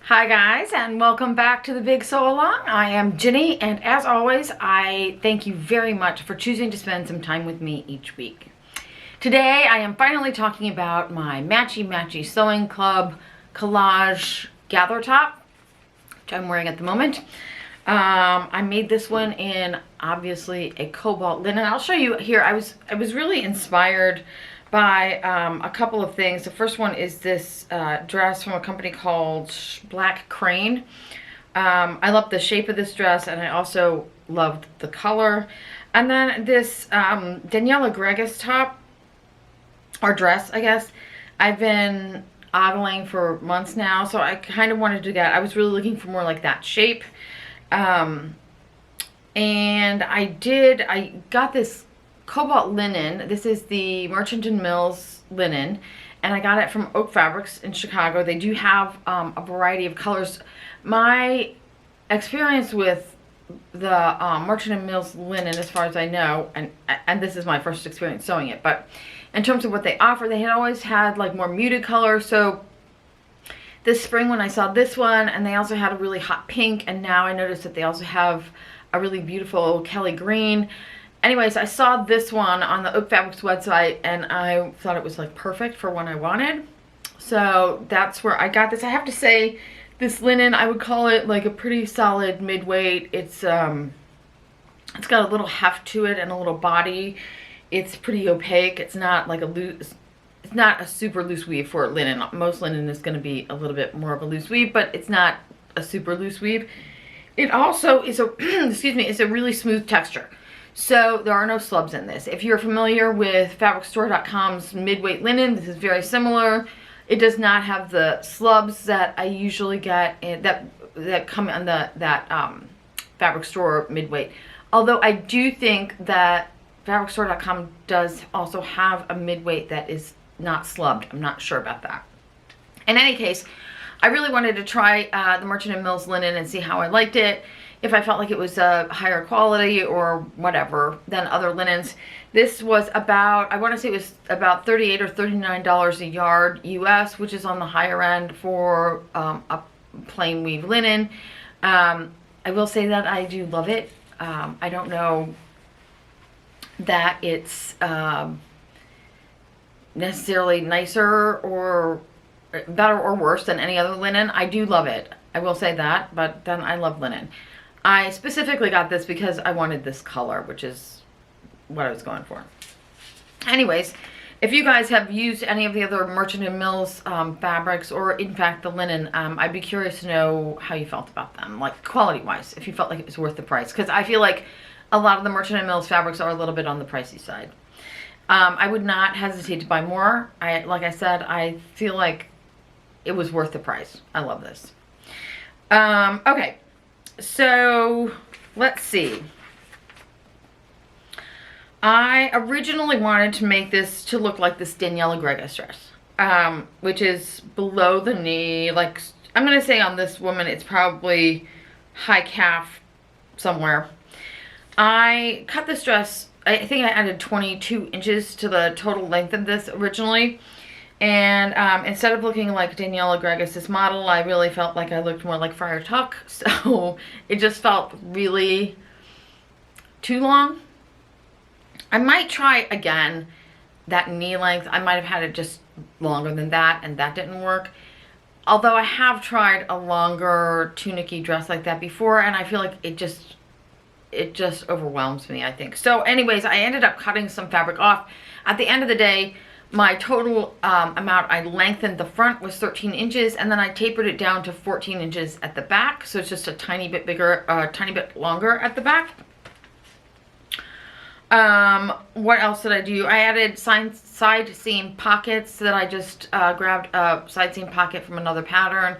Hi guys, and welcome back to the Big Sew Along. I am Ginny, and as always, I thank you very much for choosing to spend some time with me each week. Today, I am finally talking about my Matchy Matchy Sewing Club Collage Gather top, which I'm wearing at the moment. I made this one in obviously a cobalt linen. I'll show you here. I was really inspired by a couple of things. The first one is this dress from a company called Black Crane. I love the shape of this dress, and I also loved the color. And then this Daniela Gregis top, or dress, I guess, I've been ogling for months now, so I kind of wanted to I was really looking for more like that shape. And I got this cobalt linen. This is the Merchant & Mills linen, and I got it from Oak Fabrics in Chicago. They do have a variety of colors. My experience with the Merchant & Mills linen, as far as I know, and this is my first experience sewing it, but in terms of what they offer, they had always had like more muted colors. So this spring when I saw this one, and they also had a really hot pink, and now I noticed that they also have a really beautiful Kelly green. Anyways, I saw this one on the Oak Fabrics website, and I thought it was like perfect for what I wanted. So that's where I got this. I have to say, this linen, I would call it like a pretty solid mid-weight. It's got a little heft to it and a little body. It's pretty opaque. It's not like it's not a super loose weave for linen. Most linen is going to be a little bit more of a loose weave, but it's not a super loose weave. It also is a excuse me, it's a really smooth texture. So there are no slubs in this. If you're familiar with fabricstore.com's mid-weight linen, this is very similar. It does not have the slubs that I usually get that come on that Fabric Store mid-weight. Although I do think that fabricstore.com does also have a mid-weight that is not slubbed. I'm not sure about that. In any case, I really wanted to try the Merchant & Mills linen and see how I liked it. If I felt like it was a higher quality or whatever than other linens. This was about, I want to say it was about $38 or $39 a yard US, which is on the higher end for a plain weave linen. I will say that I do love it. I don't know that it's necessarily nicer or better or worse than any other linen. I do love it. I will say that, but then I love linen. I specifically got this because I wanted this color, which is what I was going for. Anyways, if you guys have used any of the other Merchant & Mills fabrics, or in fact the linen, I'd be curious to know how you felt about them, like quality-wise, if you felt like it was worth the price. Because I feel like a lot of the Merchant & Mills fabrics are a little bit on the pricey side. I would not hesitate to buy more. Like I said, I feel like it was worth the price. I love this. Okay. So let's see. I originally wanted to make this to look like this Daniela Gregis dress, which is below the knee. Like, I'm going to say on this woman, it's probably high calf somewhere. I cut this dress, I think I added 22 inches to the total length of this originally. And instead of looking like Daniela Gregis' model, I really felt like I looked more like Friar Tuck. So it just felt really too long. I might try again that knee length. I might have had it just longer than that, and that didn't work. Although I have tried a longer tunic-y dress like that before, and I feel like it just overwhelms me, I think. So anyways, I ended up cutting some fabric off. At the end of the day, my total amount I lengthened the front was 13 inches, and then I tapered it down to 14 inches at the back. So it's just a tiny bit bigger, tiny bit longer at the back. What else did I do? I added side seam pockets that I just grabbed a side seam pocket from another pattern,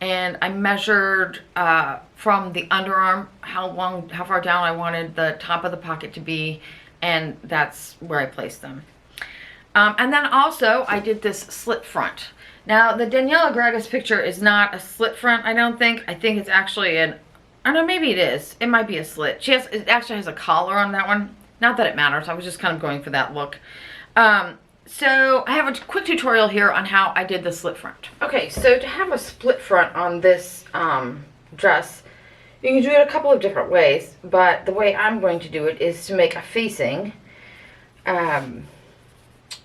and I measured from the underarm how far down I wanted the top of the pocket to be, and that's where I placed them. And then also I did this slit front. Now the Daniela Gregis picture is not a slit front, I don't think. I think it's actually I don't know, maybe it is. It might be a slit. It actually has a collar on that one. Not that it matters. I was just kind of going for that look. So I have a quick tutorial here on how I did the slit front. Okay, so to have a split front on this dress, you can do it a couple of different ways, but the way I'm going to do it is to make a facing.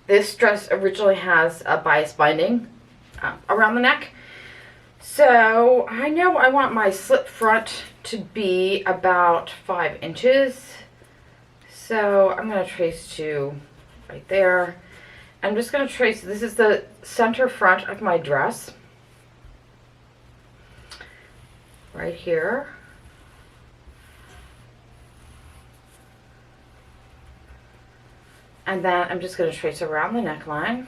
This dress originally has a bias binding around the neck. So I know I want my slit front to be about 5 inches. So I'm going to trace to right there. I'm just going to trace, this is the center front of my dress. Right here. And then I'm just going to trace around the neckline.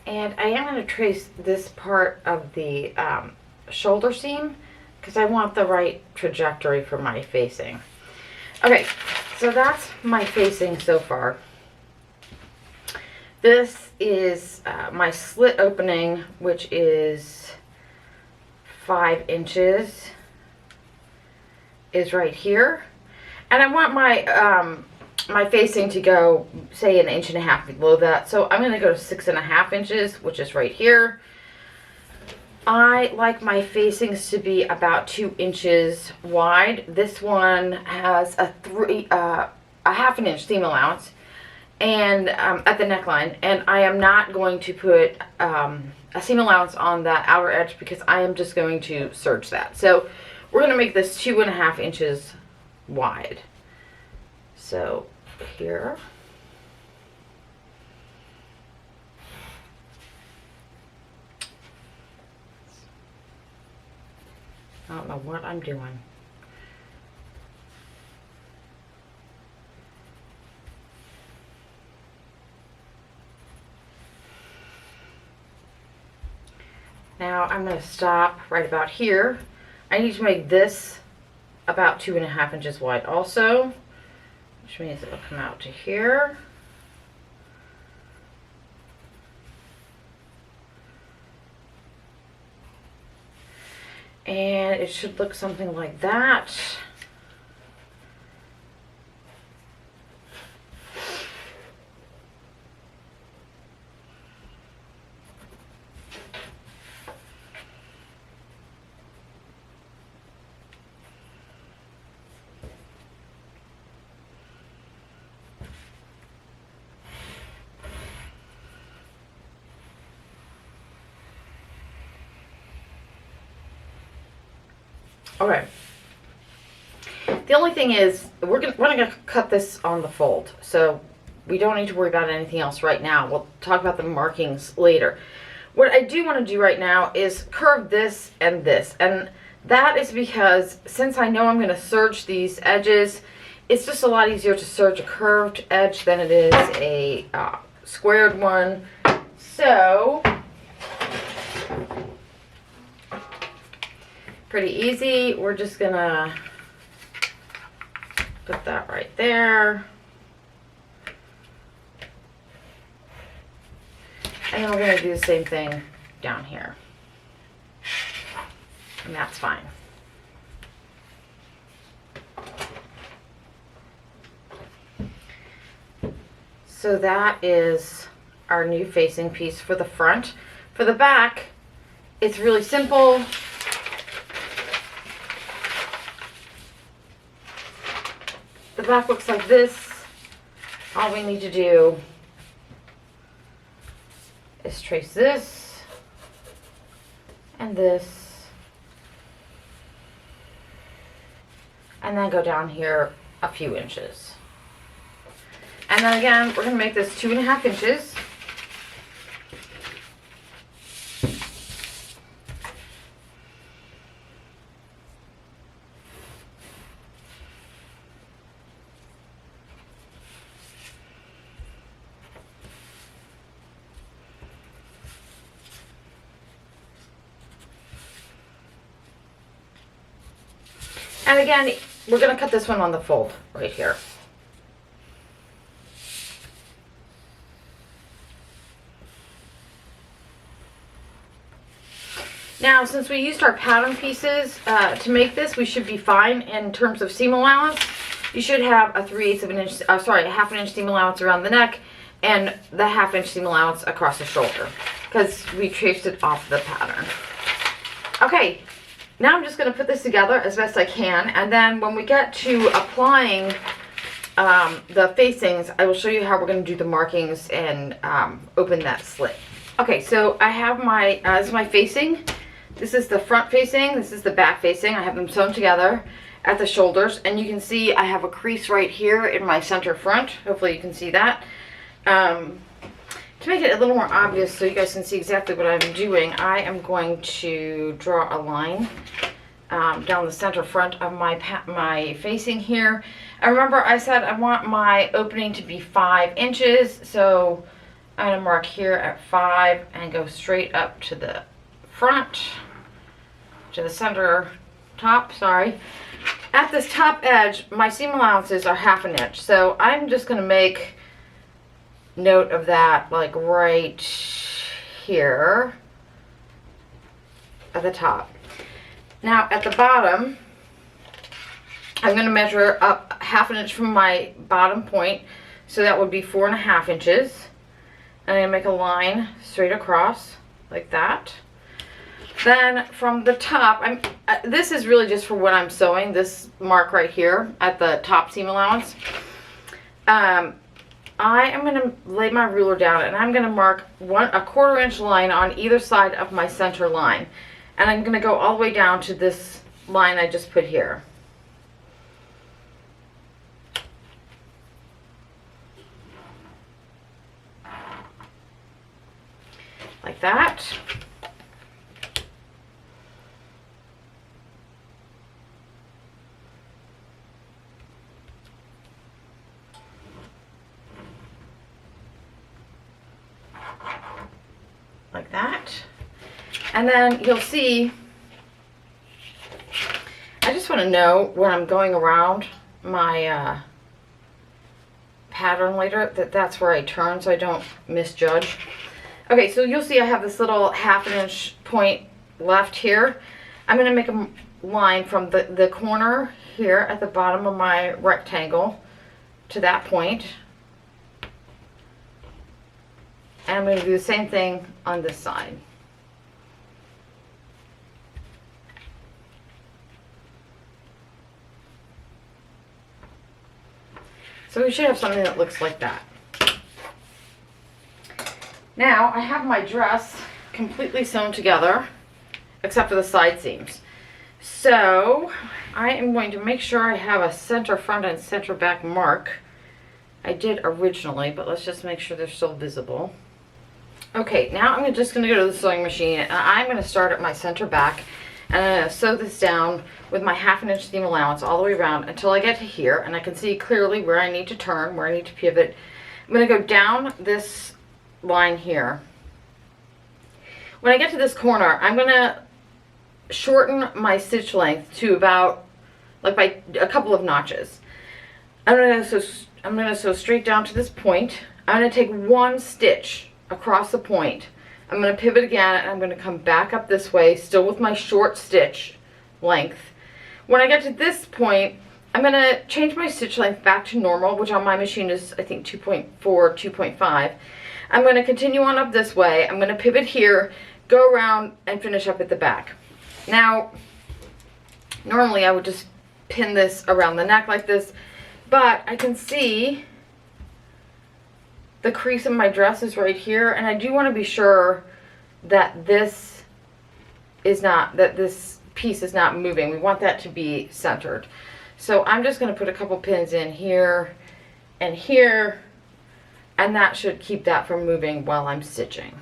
And I am going to trace this part of the shoulder seam because I want the right trajectory for my facing. Okay, so that's my facing so far. This is my slit opening, which is 5 inches, is right here. And I want my my facing to go, say, 1.5 inches below that. So I'm going to go to 6.5 inches, which is right here. I like my facings to be about 2 inches wide. This one has a 1/2 inch seam allowance and at the neckline, and I am not going to put a seam allowance on that outer edge because I am just going to serge that. So we're going to make this 2.5 inches wide. So here. I don't know what I'm doing. Now I'm going to stop right about here. I need to make this about 2.5 inches wide also, which means it will come out to here. And it should look something like that. Okay. The only thing is, we're gonna cut this on the fold, so we don't need to worry about anything else right now. We'll talk about the markings later. What I do want to do right now is curve this, and that is because since I know I'm going to serge these edges, it's just a lot easier to serge a curved edge than it is a squared one. So pretty easy. We're just gonna put that right there. And then we're gonna do the same thing down here. And that's fine. So that is our new facing piece for the front. For the back, it's really simple. The back looks like this. All we need to do is trace this and this, and then go down here a few inches. And then again, we're going to make this 2.5 inches. And again, we're going to cut this one on the fold right here. Now, since we used our pattern pieces to make this, we should be fine in terms of seam allowance. You should have a 3/8 of an inch, a half an inch seam allowance around the neck and the half-inch seam allowance across the shoulder because we traced it off the pattern. Okay, now I'm just going to put this together as best I can, and then when we get to applying the facings, I will show you how we're going to do the markings and open that slit. Okay, so I have my, this is my facing. This is the front facing, this is the back facing. I have them sewn together at the shoulders, and you can see I have a crease right here in my center front. Hopefully you can see that. To make it a little more obvious so you guys can see exactly what I'm doing, I am going to draw a line down the center front of my facing here. And remember I said I want my opening to be 5 inches, so I'm going to mark here at 5 and go straight up to the front, to the center top, sorry. At this top edge, my seam allowances are 1/2 inch, so I'm just going to make note of that, like right here at the top. Now at the bottom, I'm going to measure up 1/2 inch from my bottom point, so that would be 4.5 inches. And I'm going to make a line straight across like that. Then from the top, this is really just for when I'm sewing, this mark right here at the top seam allowance. I am going to lay my ruler down and I'm going to mark a 1/4 inch line on either side of my center line. And I'm going to go all the way down to this line I just put here. Like that. Like that. And then you'll see, I just want to know when I'm going around my pattern later that's where I turn so I don't misjudge. Okay, so you'll see I have this little 1/2 inch point left here. I'm going to make a line from the corner here at the bottom of my rectangle to that point. And I'm going to do the same thing on this side. So we should have something that looks like that. Now I have my dress completely sewn together, except for the side seams. So I am going to make sure I have a center front and center back mark. I did originally, but let's just make sure they're still visible. Okay, now I'm just going to go to the sewing machine and I'm going to start at my center back and I'm going to sew this down with my 1/2 inch seam allowance all the way around until I get to here and I can see clearly where I need to turn, where I need to pivot. I'm going to go down this line here. When I get to this corner, I'm going to shorten my stitch length to about like by a couple of notches. I'm going to sew straight down to this point. I'm going to take 1 stitch across the point. I'm going to pivot again and I'm going to come back up this way, still with my short stitch length. When I get to this point, I'm going to change my stitch length back to normal, which on my machine is I think 2.4, 2.5. I'm going to continue on up this way. I'm going to pivot here, go around and finish up at the back. Now, normally I would just pin this around the neck like this, but I can see the crease of my dress is right here, and I do want to be sure that this piece is not moving. We want that to be centered. So I'm just going to put a couple pins in here and here, and that should keep that from moving while I'm stitching.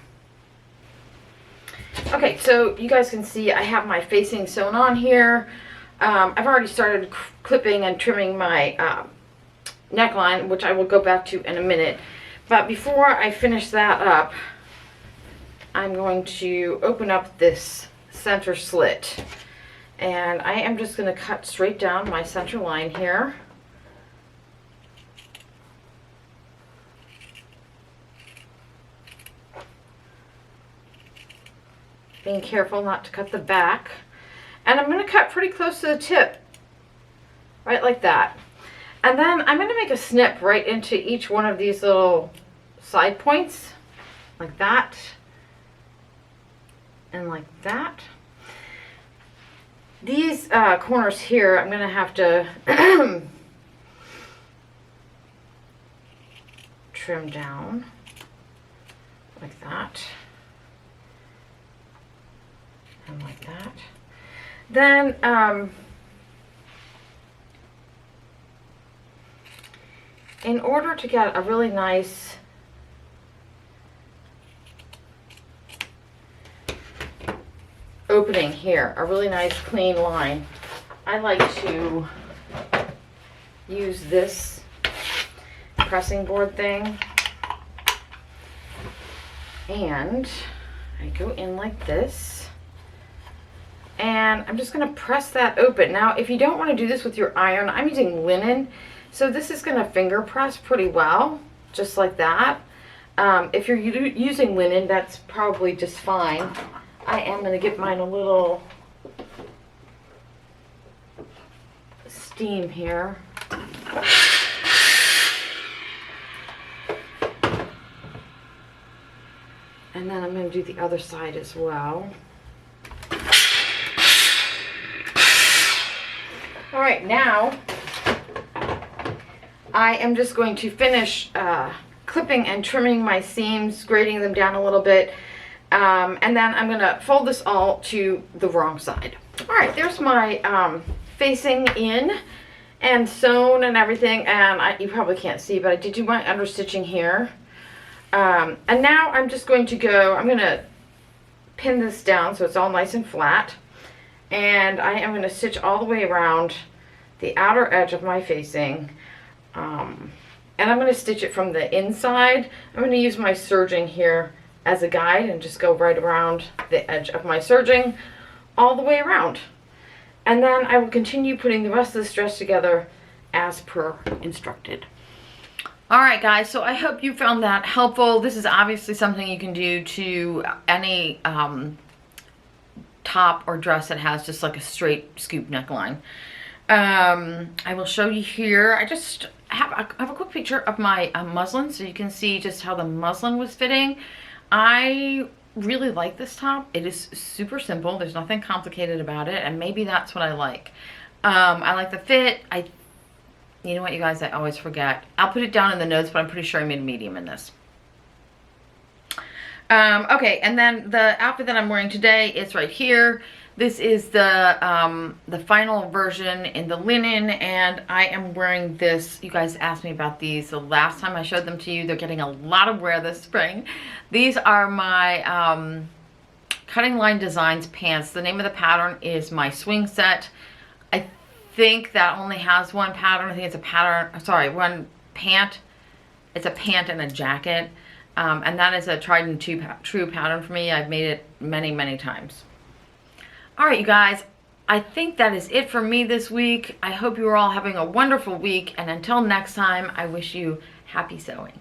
Okay, so you guys can see I have my facing sewn on here. I've already started clipping and trimming my neckline, which I will go back to in a minute. But before I finish that up, I'm going to open up this center slit. And I am just going to cut straight down my center line here. being careful not to cut the back. And I'm going to cut pretty close to the tip, right like that. And then I'm going to make a snip right into each one of these little side points, like that, and like that. These corners here, I'm going to have to trim down like that, and like that. Then in order to get a really nice opening here, a really nice clean line, I like to use this pressing board thing, and I go in like this, and I'm just going to press that open. Now, if you don't want to do this with your iron, I'm using linen, so this is going to finger press pretty well, just like that. If you're using linen, that's probably just fine. I am going to give mine a little steam here. And then I'm going to do the other side as well. All right, now I am just going to finish clipping and trimming my seams, grading them down a little bit. And then I'm going to fold this all to the wrong side. All right, there's my facing in and sewn and everything. And you probably can't see, but I did do my understitching here. And now I'm just going to go, I'm going to pin this down so it's all nice and flat. And I am going to stitch all the way around the outer edge of my facing. And I'm going to stitch it from the inside. I'm going to use my serging here as a guide and just go right around the edge of my serging all the way around. And then I will continue putting the rest of this dress together as per instructed. All right, guys, so I hope you found that helpful. This is obviously something you can do to any top or dress that has just like a straight scoop neckline. I will show you here. I just have a quick picture of my muslin so you can see just how the muslin was fitting. I really like this top. It is super simple. There's nothing complicated about it, and maybe that's what I like. I like the fit. You know what, you guys, I always forget. I'll put it down in the notes, but I'm pretty sure I made a medium in this. Okay, and then the outfit that I'm wearing today is right here. This is the final version in the linen, and I am wearing this. You guys asked me about these the last time I showed them to you. They're getting a lot of wear this spring. These are my Cutting Line Designs pants. The name of the pattern is my swing set. I think that only has one pattern. I think it's a pattern, sorry, one pant. It's a pant and a jacket. And that is a tried and true pattern for me. I've made it many, many times. All right, you guys, I think that is it for me this week. I hope you are all having a wonderful week. And until next time, I wish you happy sewing.